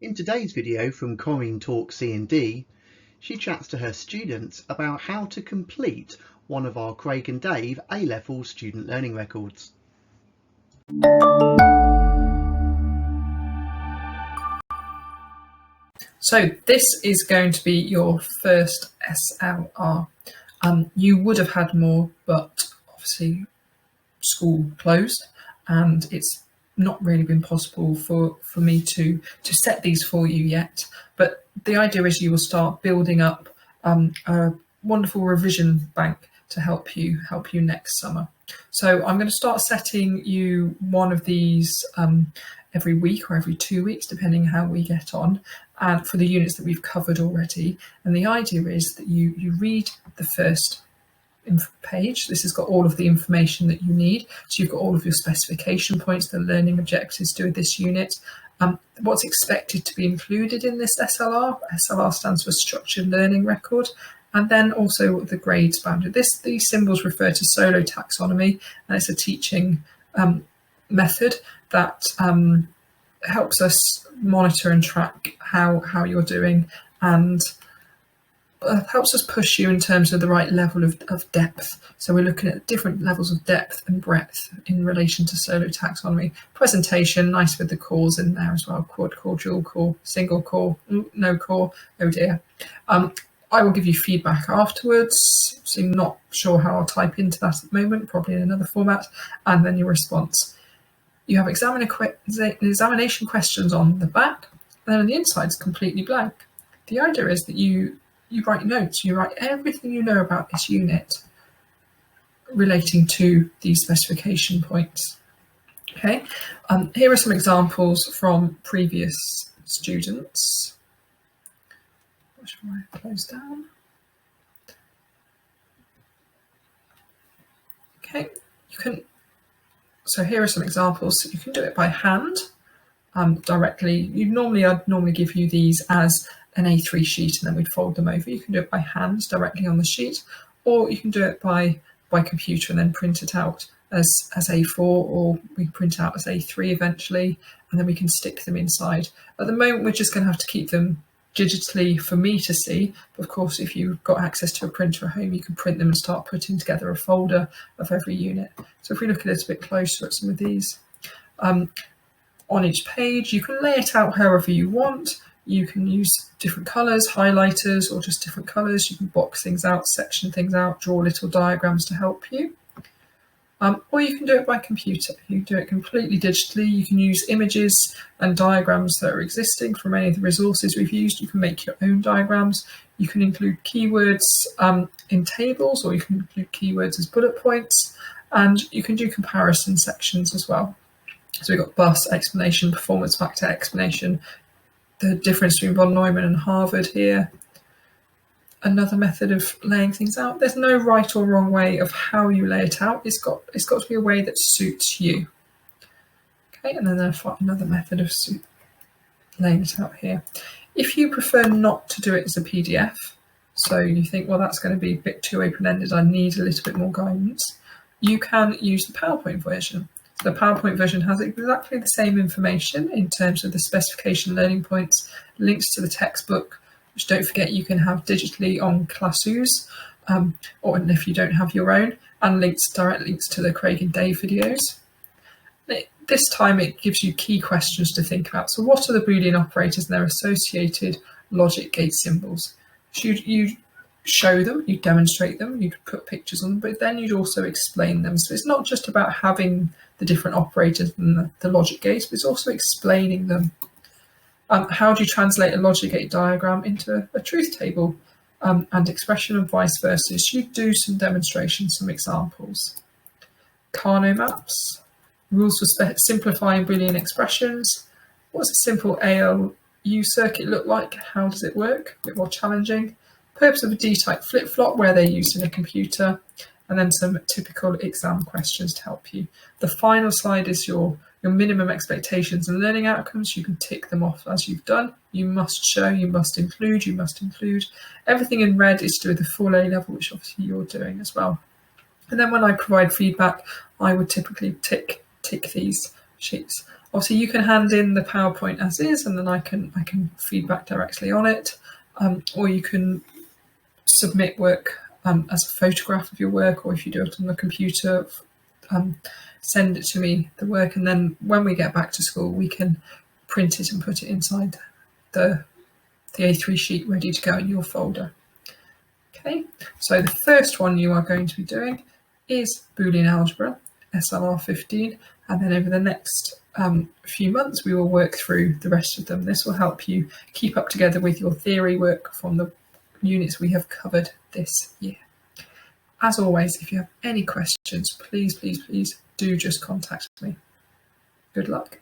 In today's video from Corinne Talks CND, she chats to her students about how to complete one of our Craig and Dave A Level student learning records. So this is going to be your first SLR. You would have had more, but obviously school closed and it's not really been possible for me to set these for you yet. But the idea is you will start building up a wonderful revision bank to help you next summer. So I'm going to start setting you one of these every week or every 2 weeks, depending how we get on, and for the units that we've covered already. And the idea is that you read the first page. This has got all of the information that you need. So you've got all of your specification points, the learning objectives to this unit, what's expected to be included in this SLR. SLR stands for Structured Learning Record. And then also the grades boundary. These symbols refer to solo taxonomy, and it's a teaching method that helps us monitor and track how you're doing, and helps us push you in terms of the right level of depth. So we're looking at different levels of depth and breadth in relation to solo taxonomy. Presentation, nice with the cores in there as well. Quad core, dual core, single core, no core, oh dear. I will give you feedback afterwards. So I'm not sure how I'll type into that at the moment, probably in another format, and then your response. You have examination questions on the back, and then on the inside it's completely blank. The idea is that you write notes, you write everything you know about this unit relating to these specification points. Okay, here are some examples from previous students. What shall I close down? Okay, so here are some examples. You can do it by hand directly. I'd normally give you these as an A3 sheet and then we'd fold them over. You can do it by hand directly on the sheet, or you can do it by computer and then print it out as A4, or we print out as A3 eventually, and then we can stick them inside. At the moment, we're just going to have to keep them digitally for me to see. But of course, if you've got access to a printer at home, you can print them and start putting together a folder of every unit. So if we look a little bit closer at some of these, on each page, you can lay it out however you want. You can use different colours, highlighters, or just different colours. You can box things out, section things out, draw little diagrams to help you. Or you can do it by computer. You can do it completely digitally. You can use images and diagrams that are existing from any of the resources we've used. You can make your own diagrams. You can include keywords in tables, or you can include keywords as bullet points, and you can do comparison sections as well. So we've got bus explanation, performance factor explanation, the difference between von Neumann and Harvard here. Another method of laying things out. There's no right or wrong way of how you lay it out. It's got to be a way that suits you. Okay, and then there's another method of laying it out here. If you prefer not to do it as a PDF, so you think, well, that's going to be a bit too open-ended, I need a little bit more guidance, you can use the PowerPoint version. So the PowerPoint version has exactly the same information in terms of the specification learning points, links to the textbook, which don't forget you can have digitally on Classus, or if you don't have your own, and direct links to the Craig and Dave videos. This time it gives you key questions to think about. So what are the Boolean operators and their associated logic gate symbols? So you show them, you demonstrate them, you put pictures on them, but then you'd also explain them. So it's not just about having the different operators and the logic gates, but it's also explaining them. How do you translate a logic gate diagram into a truth table and expression, and vice versa? So you do some demonstrations, some examples. Carnot maps, rules for simplifying Boolean expressions. What does a simple ALU circuit look like? How does it work? A bit more challenging. Purpose of a D-type flip-flop, where they're used in a computer, and then some typical exam questions to help you. The final slide is your minimum expectations and learning outcomes. You can tick them off as you've done. You must show, you must include, you must include. Everything in red is to do with the full A level, which obviously you're doing as well. And then when I provide feedback, I would typically tick these sheets. Obviously, you can hand in the PowerPoint as is, and then I can feedback directly on it, or you can submit work as a photograph of your work, or if you do it on the computer, send it to me, the work, and then when we get back to school, we can print it and put it inside the A3 sheet ready to go in your folder. Okay, so the first one you are going to be doing is Boolean Algebra, SLR 15, and then over the next few months we will work through the rest of them. This will help you keep up together with your theory work from the units we have covered this year. As always, if you have any questions, please do just contact me. Good luck.